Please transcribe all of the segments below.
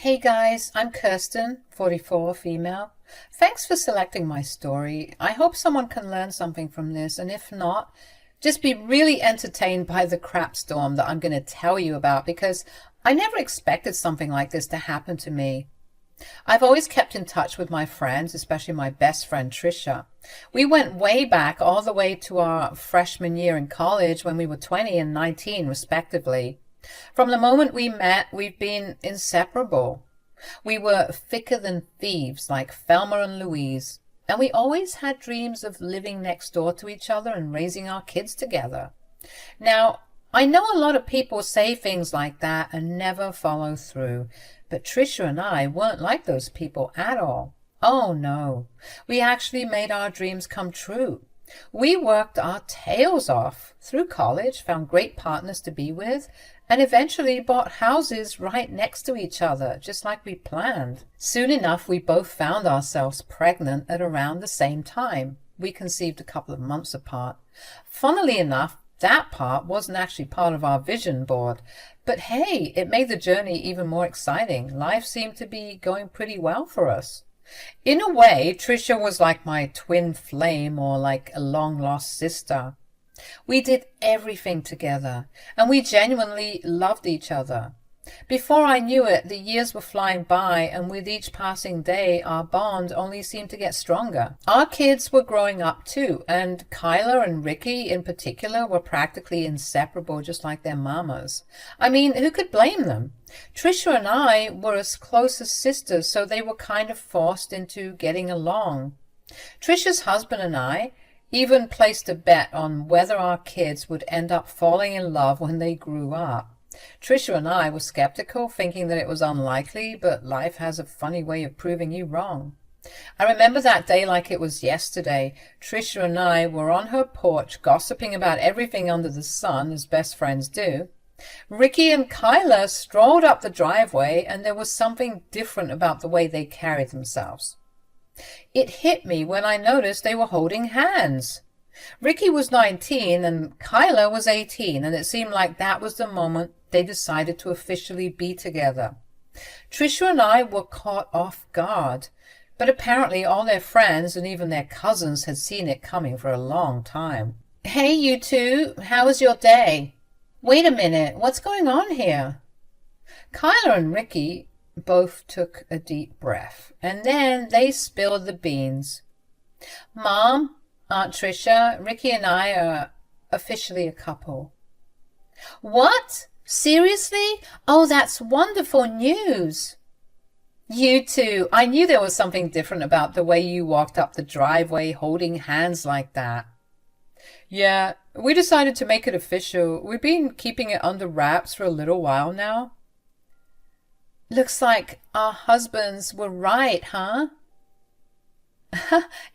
Hey guys, I'm Kirsten, 44, female. Thanks for selecting my story. I hope someone can learn something from this, and if not, just be really entertained by the crap storm that I'm going to tell you about because I never expected something like this to happen to me. I've always kept in touch with my friends, especially my best friend Trisha. We went way back, all the way to our freshman year in college when we were 20 and 19 respectively. From the moment we met, we've been inseparable. We were thicker than thieves, like Thelma and Louise, and we always had dreams of living next door to each other and raising our kids together. Now, I know a lot of people say things like that and never follow through, but Trisha and I weren't like those people at all. Oh no, we actually made our dreams come true. We worked our tails off through college, found great partners to be with, and eventually bought houses right next to each other, just like we planned. Soon enough, we both found ourselves pregnant at around the same time. We conceived a couple of months apart. Funnily enough, that part wasn't actually part of our vision board. But hey, it made the journey even more exciting. Life seemed to be going pretty well for us. In a way, Trisha was like my twin flame, or like a long-lost sister. We did everything together, and we genuinely loved each other. Before I knew it, the years were flying by, and with each passing day, our bond only seemed to get stronger. Our kids were growing up too, and Kyla and Ricky in particular were practically inseparable, just like their mamas. I mean, who could blame them? Trisha and I were as close as sisters, so they were kind of forced into getting along. Trisha's husband and I even placed a bet on whether our kids would end up falling in love when they grew up. Trisha and I were skeptical, thinking that it was unlikely, but life has a funny way of proving you wrong. I remember that day like it was yesterday. Trisha and I were on her porch gossiping about everything under the sun, as best friends do. Ricky and Kyla strolled up the driveway, and there was something different about the way they carried themselves. It hit me when I noticed they were holding hands. Ricky was 19 and Kyla was 18, and it seemed like that was the moment they decided to officially be together. Trisha and I were caught off guard, but apparently all their friends and even their cousins had seen it coming for a long time. "Hey, you two, how was your day? Wait a minute, what's going on here?" Kyla and Ricky both took a deep breath, and then they spilled the beans. "Mom, Aunt Trisha, Ricky and I are officially a couple." "What? Seriously? Oh, that's wonderful news." "You two, I knew there was something different about the way you walked up the driveway holding hands like that." "Yeah, we decided to make it official. We've been keeping it under wraps for a little while now." "Looks like our husbands were right, huh?"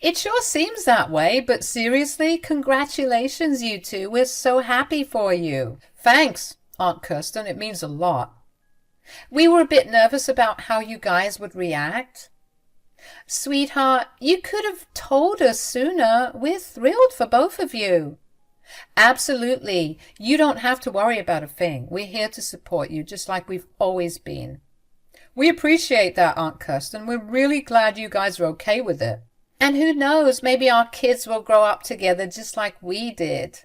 "It sure seems that way, but seriously, congratulations, you two. We're so happy for you." "Thanks, Aunt Kirsten. It means a lot." "We were a bit nervous about how you guys would react." "Sweetheart, you could have told us sooner. We're thrilled for both of you." "Absolutely. You don't have to worry about a thing. We're here to support you, just like we've always been." "We appreciate that, Aunt Kirsten. We're really glad you guys are okay with it." "And who knows, maybe our kids will grow up together just like we did."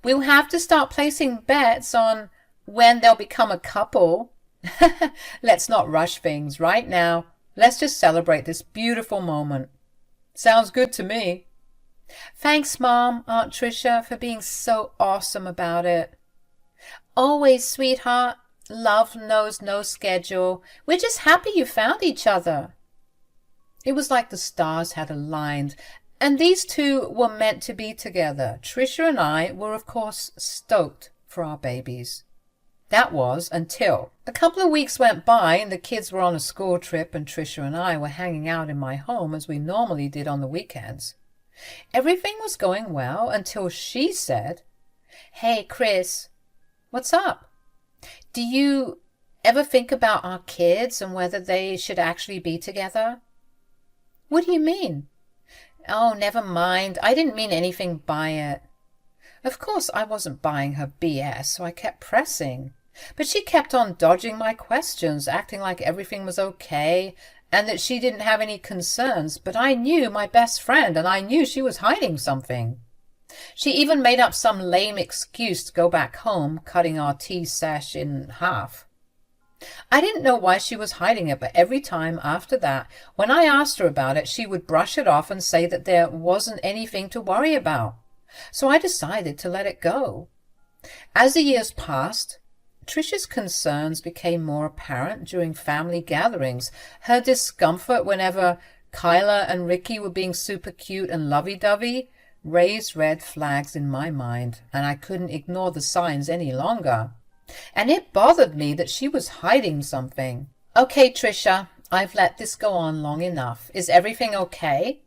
"We'll have to start placing bets on when they'll become a couple." "Let's not rush things right now. Let's just celebrate this beautiful moment." "Sounds good to me." "Thanks, Mom, Aunt Trisha, for being so awesome about it." "Always, sweetheart. Love knows no schedule. We're just happy you found each other." It was like the stars had aligned, and these two were meant to be together. Trisha and I were, of course, stoked for our babies. That was until a couple of weeks went by and the kids were on a school trip and Trisha and I were hanging out in my home as we normally did on the weekends. Everything was going well until she said, "Hey, Chris, what's up? Do you ever think about our kids and whether they should actually be together?" "What do you mean?" "Oh, never mind. I didn't mean anything by it." Of course, I wasn't buying her BS, so I kept pressing. But she kept on dodging my questions, acting like everything was okay and that she didn't have any concerns, but I knew my best friend and I knew she was hiding something. She even made up some lame excuse to go back home, cutting our tea sesh in half. I didn't know why she was hiding it, but every time after that, when I asked her about it, she would brush it off and say that there wasn't anything to worry about. So I decided to let it go. As the years passed, Trisha's concerns became more apparent during family gatherings. Her discomfort whenever Kyla and Ricky were being super cute and lovey-dovey raised red flags in my mind, and I couldn't ignore the signs any longer. And it bothered me that she was hiding something. Okay, Trisha, I've let this go on long enough. Is everything okay?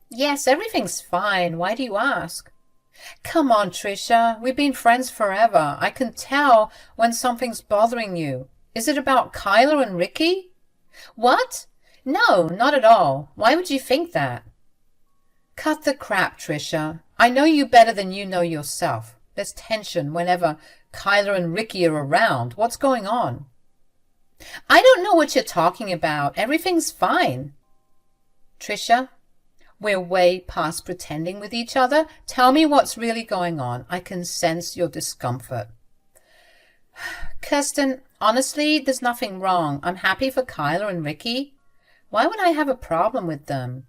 Yes, everything's fine. Why do you ask? Come on, Trisha. We've been friends forever. I can tell when something's bothering you. Is it about Kyla and Ricky? What? No, not at all. Why would you think that? Cut the crap, Trisha. I know you better than you know yourself. There's tension whenever Kyla and Ricky are around. What's going on? I don't know what you're talking about. Everything's fine. Trisha, we're way past pretending with each other. Tell me what's really going on. I can sense your discomfort. Kirsten, honestly, there's nothing wrong. I'm happy for Kyla and Ricky. Why would I have a problem with them?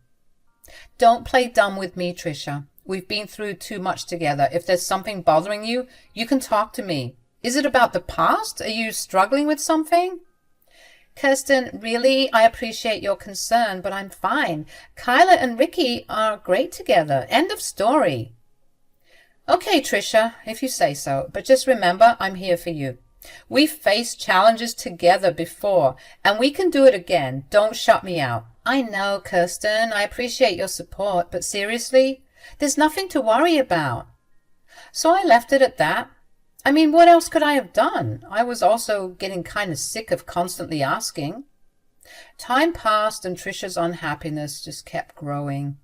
Don't play dumb with me, Trisha. We've been through too much together. If there's something bothering you, you can talk to me. Is it about the past? Are you struggling with something? Kirsten, really, I appreciate your concern, but I'm fine. Kyla and Ricky are great together. End of story. Okay, Trisha, if you say so, but just remember, I'm here for you. We've faced challenges together before, and we can do it again. Don't shut me out. I know, Kirsten, I appreciate your support, but seriously, there's nothing to worry about. So I left it at that. I mean, what else could I have done? I was also getting kind of sick of constantly asking. Time passed and Trisha's unhappiness just kept growing.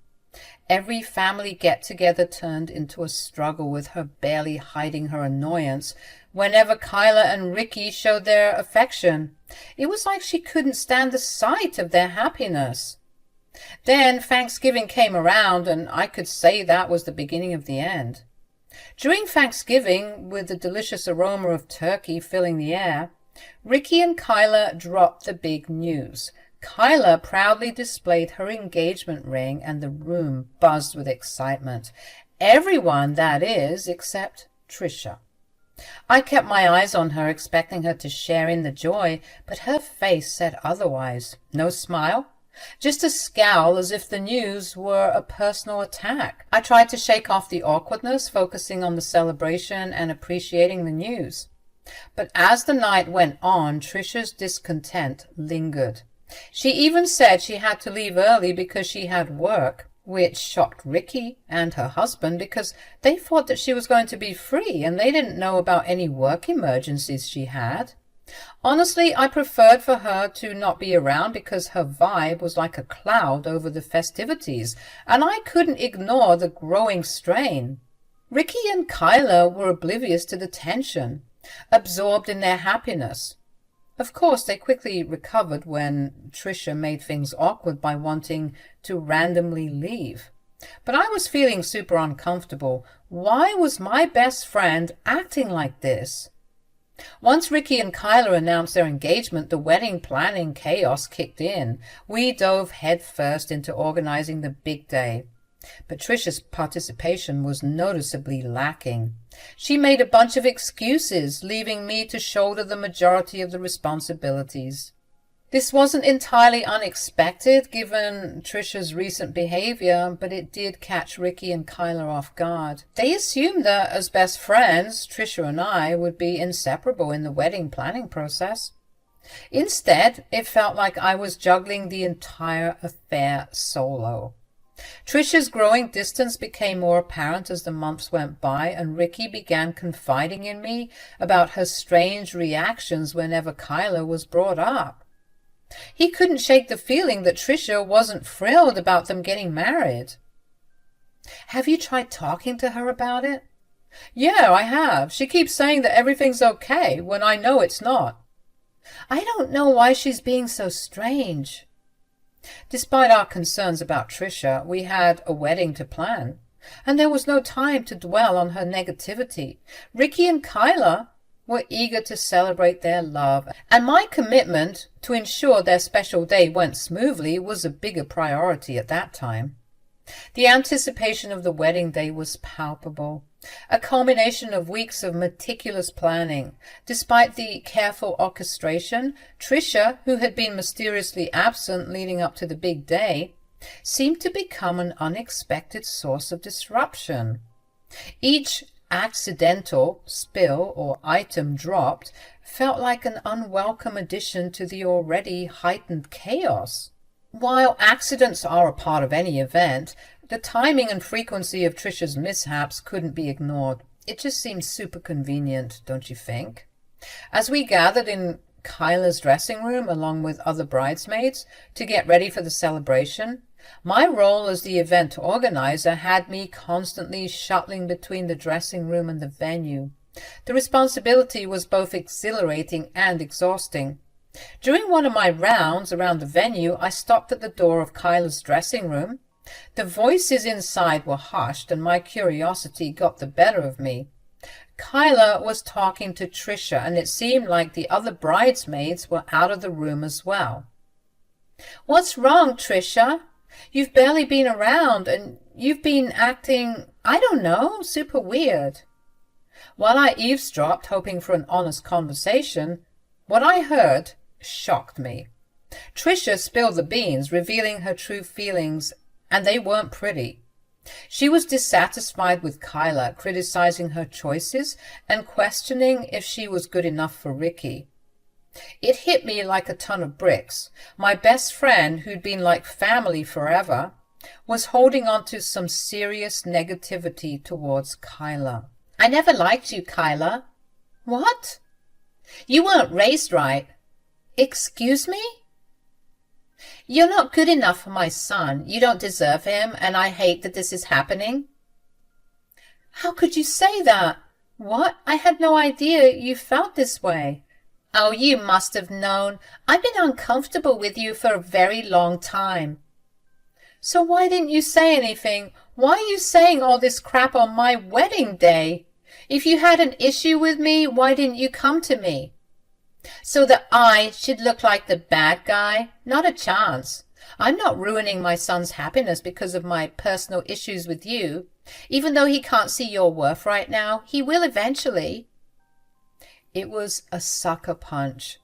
Every family get-together turned into a struggle, with her barely hiding her annoyance whenever Kyla and Ricky showed their affection. It was like she couldn't stand the sight of their happiness. Then Thanksgiving came around, and I could say that was the beginning of the end. During Thanksgiving, with the delicious aroma of turkey filling the air, Ricky and Kyla dropped the big news. Kyla proudly displayed her engagement ring, and the room buzzed with excitement. Everyone, that is, except Trisha. I kept my eyes on her, expecting her to share in the joy, but her face said otherwise. No smile, just a scowl, as if the news were a personal attack. I tried to shake off the awkwardness, focusing on the celebration and appreciating the news. But as the night went on, Trisha's discontent lingered. She even said she had to leave early because she had work, which shocked Ricky and her husband because they thought that she was going to be free and they didn't know about any work emergencies she had. Honestly, I preferred for her to not be around because her vibe was like a cloud over the festivities, and I couldn't ignore the growing strain. Ricky and Kyla were oblivious to the tension, absorbed in their happiness. Of course, they quickly recovered when Trisha made things awkward by wanting to randomly leave. But I was feeling super uncomfortable. Why was my best friend acting like this? Once Ricky and Kyla announced their engagement, the wedding planning chaos kicked in. We dove headfirst into organizing the big day. But Trisha's participation was noticeably lacking. She made a bunch of excuses, leaving me to shoulder the majority of the responsibilities. This wasn't entirely unexpected, given Trisha's recent behavior, but it did catch Ricky and Kyla off guard. They assumed that, as best friends, Trisha and I would be inseparable in the wedding planning process. Instead, it felt like I was juggling the entire affair solo. Trisha's growing distance became more apparent as the months went by, and Ricky began confiding in me about her strange reactions whenever Kyla was brought up. He couldn't shake the feeling that Trisha wasn't thrilled about them getting married. Have you tried talking to her about it? Yeah, I have. She keeps saying that everything's okay when I know it's not. I don't know why she's being so strange. Despite our concerns about Trisha, we had a wedding to plan, and there was no time to dwell on her negativity. Ricky and Kyla were eager to celebrate their love, and my commitment to ensure their special day went smoothly was a bigger priority at that time. The anticipation of the wedding day was palpable, a culmination of weeks of meticulous planning. Despite the careful orchestration, Trisha, who had been mysteriously absent leading up to the big day, seemed to become an unexpected source of disruption. Each accidental spill or item dropped felt like an unwelcome addition to the already heightened chaos. While accidents are a part of any event, the timing and frequency of Trisha's mishaps couldn't be ignored. It just seemed super convenient, don't you think? As we gathered in Kyla's dressing room along with other bridesmaids to get ready for the celebration, my role as the event organizer had me constantly shuttling between the dressing room and the venue. The responsibility was both exhilarating and exhausting. During one of my rounds around the venue, I stopped at the door of Kyla's dressing room. The voices inside were hushed, and my curiosity got the better of me. Kyla was talking to Trisha, and it seemed like the other bridesmaids were out of the room as well. "What's wrong, Trisha? You've barely been around, and you've been acting, I don't know, super weird." While I eavesdropped, hoping for an honest conversation, what I heard shocked me. Trisha spilled the beans, revealing her true feelings, and they weren't pretty. She was dissatisfied with Kyla, criticizing her choices and questioning if she was good enough for Ricky. It hit me like a ton of bricks. My best friend, who'd been like family forever, was holding on to some serious negativity towards Kyla. "I never liked you, Kyla." "What?" "You weren't raised right." "Excuse me?" "You're not good enough for my son. You don't deserve him, and I hate that this is happening." "How could you say that?" "What? I had no idea you felt this way." "Oh, you must have known. I've been uncomfortable with you for a very long time." "So why didn't you say anything? Why are you saying all this crap on my wedding day? If you had an issue with me, why didn't you come to me?" "So that I should look like the bad guy? Not a chance. I'm not ruining my son's happiness because of my personal issues with you. Even though he can't see your worth right now, he will eventually." It was a sucker punch.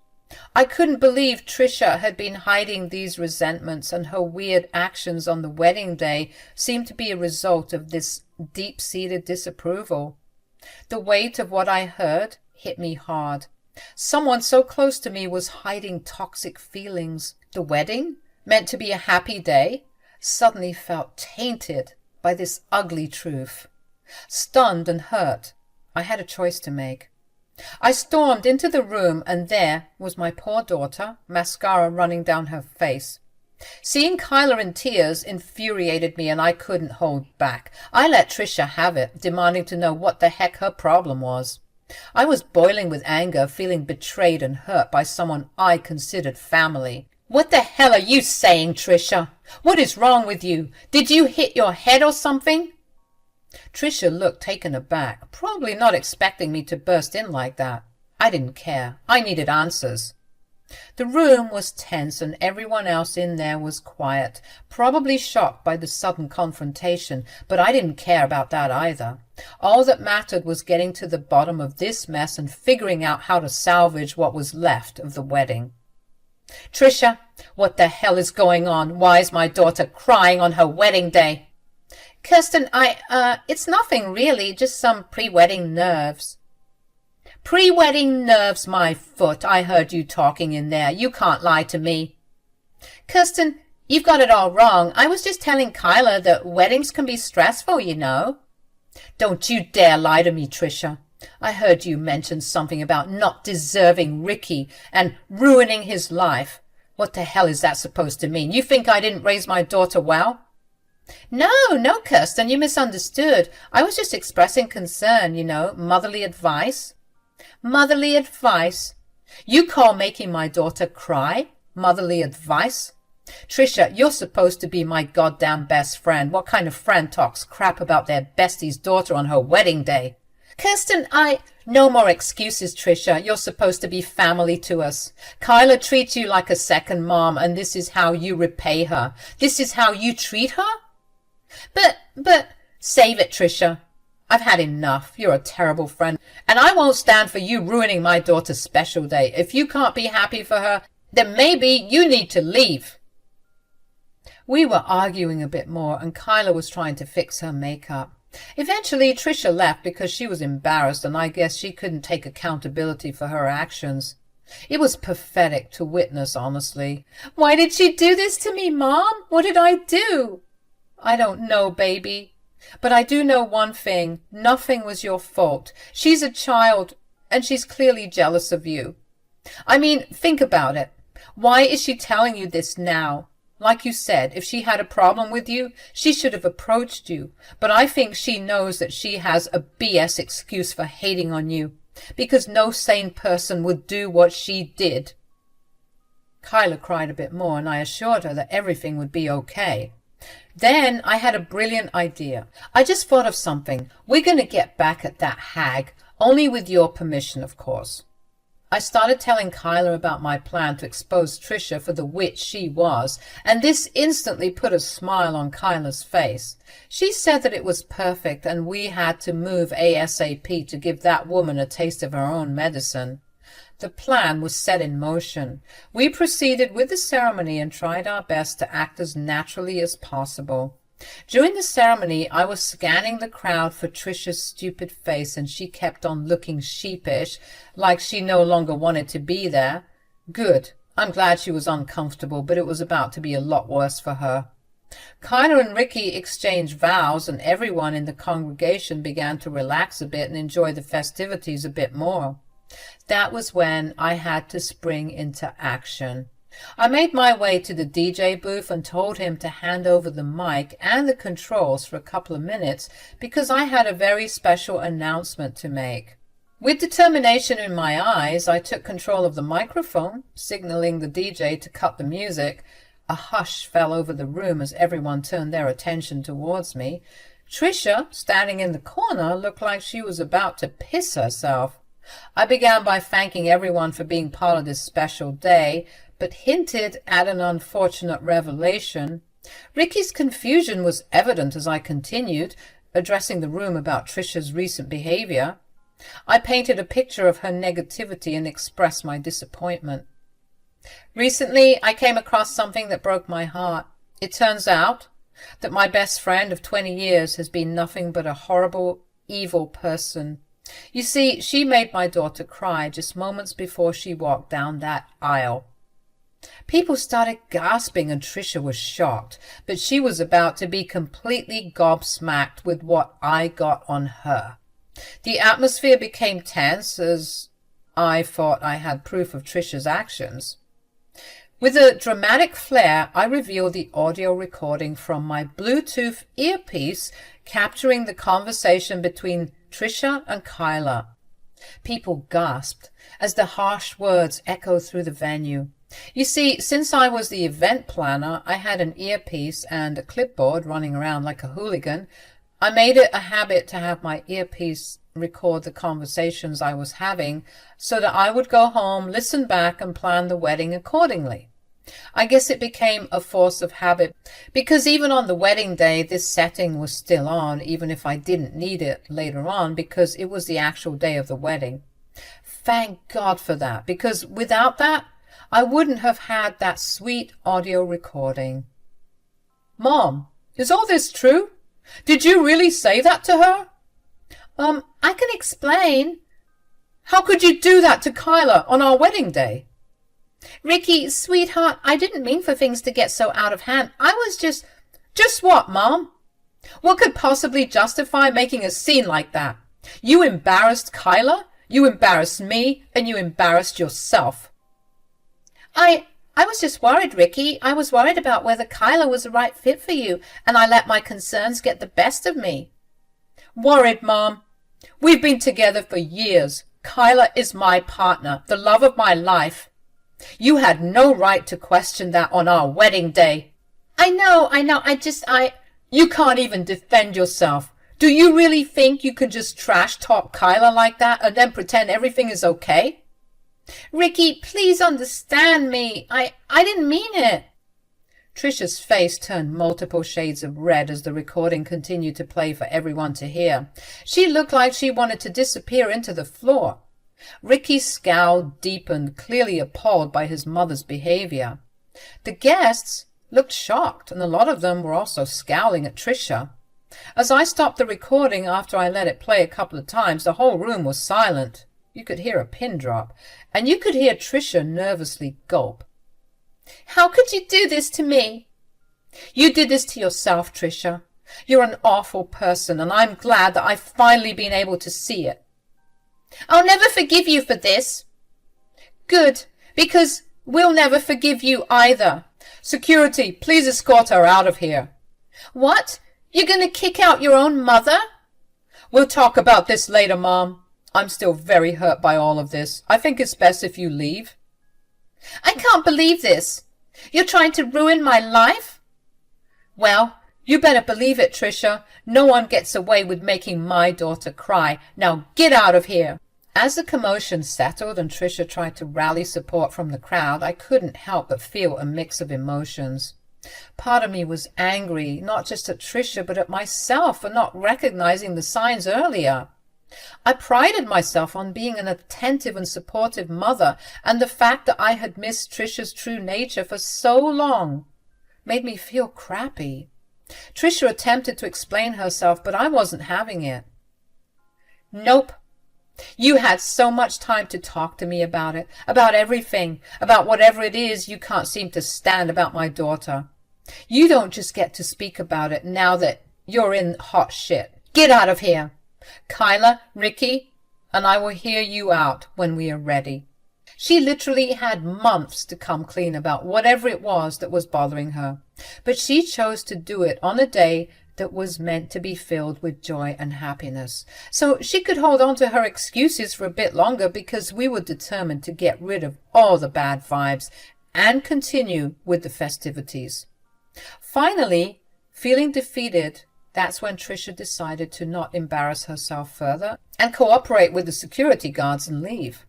I couldn't believe Trisha had been hiding these resentments, and her weird actions on the wedding day seemed to be a result of this deep-seated disapproval. The weight of what I heard hit me hard. Someone so close to me was hiding toxic feelings. The wedding, meant to be a happy day, suddenly felt tainted by this ugly truth. Stunned and hurt, I had a choice to make. I stormed into the room, and there was my poor daughter, mascara running down her face. Seeing Kyla in tears infuriated me, and I couldn't hold back. I let Trisha have it, demanding to know what the heck her problem was. I was boiling with anger, feeling betrayed and hurt by someone I considered family. "What the hell are you saying, Trisha? What is wrong with you? Did you hit your head or something?" Trisha looked taken aback, probably not expecting me to burst in like that. I didn't care. I needed answers. The room was tense, and everyone else in there was quiet, probably shocked by the sudden confrontation, but I didn't care about that either. All that mattered was getting to the bottom of this mess and figuring out how to salvage what was left of the wedding. "Trisha, what the hell is going on? Why is my daughter crying on her wedding day?" "Kirsten, it's nothing really, just some pre-wedding nerves." "Pre-wedding nerves, my foot. I heard you talking in there. You can't lie to me." "Kirsten, you've got it all wrong. I was just telling Kyla that weddings can be stressful, you know." "Don't you dare lie to me, Trisha. I heard you mention something about not deserving Ricky and ruining his life. What the hell is that supposed to mean? You think I didn't raise my daughter well?" No, Kirsten, you misunderstood. I was just expressing concern, motherly advice. Motherly advice? You call making my daughter cry motherly advice? Trisha, you're supposed to be my goddamn best friend. What kind of friend talks crap about their bestie's daughter on her wedding day? Kirsten, No more excuses, Trisha. You're supposed to be family to us. Kyla treats you like a second mom, and this is how you repay her. This is how you treat her? But, save it, Trisha. I've had enough. You're a terrible friend, and I won't stand for you ruining my daughter's special day. If you can't be happy for her, then maybe you need to leave. We were arguing a bit more, and Kyla was trying to fix her makeup. Eventually, Trisha left because she was embarrassed, and I guess she couldn't take accountability for her actions. It was pathetic to witness, honestly. Why did she do this to me, Mom? What did I do? I don't know, baby. But I do know one thing. Nothing was your fault. She's a child, and she's clearly jealous of you. I mean, think about it. Why is she telling you this now? Like you said, if she had a problem with you, she should have approached you. But I think she knows that she has a BS excuse for hating on you, because no sane person would do what she did. Kyla cried a bit more, and I assured her that everything would be okay. Then I had a brilliant idea. I just thought of something. We're going to get back at that hag, only with your permission, of course. I started telling Kyla about my plan to expose Trisha for the witch she was, and this instantly put a smile on Kyla's face. She said that it was perfect, and we had to move ASAP to give that woman a taste of her own medicine. The plan was set in motion. We proceeded with the ceremony and tried our best to act as naturally as possible. During the ceremony, I was scanning the crowd for Trisha's stupid face, and she kept on looking sheepish, like she no longer wanted to be there. Good. I'm glad she was uncomfortable, but it was about to be a lot worse for her. Kyla and Ricky exchanged vows, and everyone in the congregation began to relax a bit and enjoy the festivities a bit more. That was when I had to spring into action. I made my way to the DJ booth and told him to hand over the mic and the controls for a couple of minutes because I had a very special announcement to make. With determination in my eyes, I took control of the microphone, signaling the DJ to cut the music. A hush fell over the room as everyone turned their attention towards me. Trisha, standing in the corner, looked like she was about to piss herself. I began by thanking everyone for being part of this special day, but hinted at an unfortunate revelation. Ricky's confusion was evident as I continued, addressing the room about Trisha's recent behavior. I painted a picture of her negativity and expressed my disappointment. Recently, I came across something that broke my heart. It turns out that my best friend of 20 years has been nothing but a horrible, evil person. You see, she made my daughter cry just moments before she walked down that aisle. People started gasping, and Trisha was shocked, but she was about to be completely gobsmacked with what I got on her. The atmosphere became tense as I thought I had proof of Trisha's actions. With a dramatic flair, I revealed the audio recording from my Bluetooth earpiece capturing the conversation between Trisha and Kyla. People gasped as the harsh words echoed through the venue. You see, since I was the event planner, I had an earpiece and a clipboard running around like a hooligan. I made it a habit to have my earpiece record the conversations I was having so that I would go home, listen back, and plan the wedding accordingly. I guess it became a force of habit because even on the wedding day, this setting was still on, even if I didn't need it later on because it was the actual day of the wedding. Thank God for that, because without that, I wouldn't have had that sweet audio recording. Mom, is all this true? Did you really say that to her? I can explain. How could you do that to Kyla on our wedding day? Ricky, sweetheart, I didn't mean for things to get so out of hand. I was just what, Mom? What could possibly justify making a scene like that? You embarrassed Kyla, you embarrassed me, and you embarrassed yourself. I was just worried, Ricky. I was worried about whether Kyla was the right fit for you, and I let my concerns get the best of me. Worried, Mom? We've been together for years. Kyla is my partner, the love of my life. You had no right to question that on our wedding day. I know. You can't even defend yourself. Do you really think you can just trash talk Kyla like that and then pretend everything is okay? Ricky, please understand me. I didn't mean it. Trisha's face turned multiple shades of red as the recording continued to play for everyone to hear. She looked like she wanted to disappear into the floor. Ricky's scowl deepened, clearly appalled by his mother's behavior. The guests looked shocked, and a lot of them were also scowling at Trisha. As I stopped the recording after I let it play a couple of times, the whole room was silent. You could hear a pin drop, and you could hear Trisha nervously gulp. How could you do this to me? You did this to yourself, Trisha. You're an awful person, and I'm glad that I've finally been able to see it. I'll never forgive you for this. Good, because we'll never forgive you either. Security, please escort her out of here. What? You're going to kick out your own mother? We'll talk about this later, Mom. I'm still very hurt by all of this. I think it's best if you leave. I can't believe this. You're trying to ruin my life? Well, you better believe it, Trisha. No one gets away with making my daughter cry. Now get out of here. As the commotion settled and Trisha tried to rally support from the crowd, I couldn't help but feel a mix of emotions. Part of me was angry, not just at Trisha, but at myself for not recognizing the signs earlier. I prided myself on being an attentive and supportive mother, and the fact that I had missed Trisha's true nature for so long made me feel crappy. Trisha attempted to explain herself, but I wasn't having it. Nope. You had so much time to talk to me about it, about everything, about whatever it is you can't seem to stand about my daughter. You don't just get to speak about it now that you're in hot shit. Get out of here. Kyla, Ricky, and I will hear you out when we are ready. She literally had months to come clean about whatever it was that was bothering her, but she chose to do it on a day that was meant to be filled with joy and happiness. So she could hold on to her excuses for a bit longer because we were determined to get rid of all the bad vibes and continue with the festivities. Finally, feeling defeated, that's when Trisha decided to not embarrass herself further and cooperate with the security guards and leave.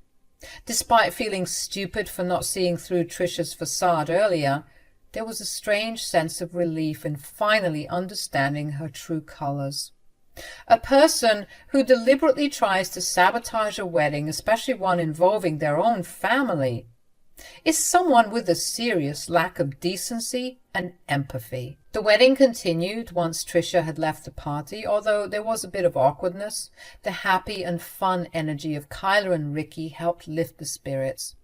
Despite feeling stupid for not seeing through Trisha's facade earlier, there was a strange sense of relief in finally understanding her true colors. A person who deliberately tries to sabotage a wedding, especially one involving their own family, is someone with a serious lack of decency and empathy. The wedding continued once Trisha had left the party, although there was a bit of awkwardness. The happy and fun energy of Kyla and Ricky helped lift the spirits.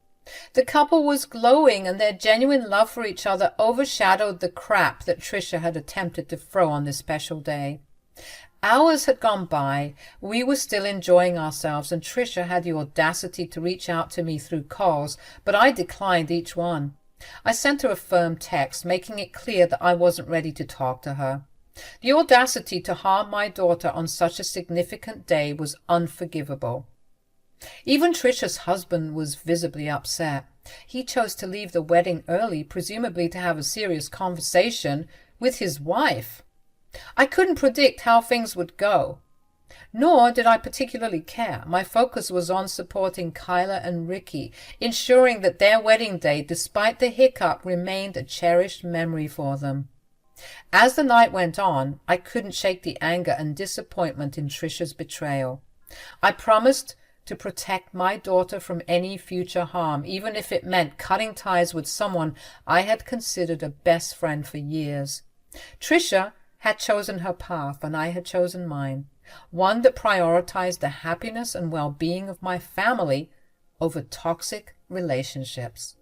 The couple was glowing, and their genuine love for each other overshadowed the crap that Trisha had attempted to throw on this special day. Hours had gone by. We were still enjoying ourselves, and Trisha had the audacity to reach out to me through calls, but I declined each one. I sent her a firm text, making it clear that I wasn't ready to talk to her. The audacity to harm my daughter on such a significant day was unforgivable. Even Trisha's husband was visibly upset. He chose to leave the wedding early, presumably to have a serious conversation with his wife. I couldn't predict how things would go, nor did I particularly care. My focus was on supporting Kyla and Ricky, ensuring that their wedding day, despite the hiccup, remained a cherished memory for them. As the night went on, I couldn't shake the anger and disappointment in Trisha's betrayal. I promised to protect my daughter from any future harm, even if it meant cutting ties with someone I had considered a best friend for years. Trisha had chosen her path, and I had chosen mine, one that prioritized the happiness and well-being of my family over toxic relationships.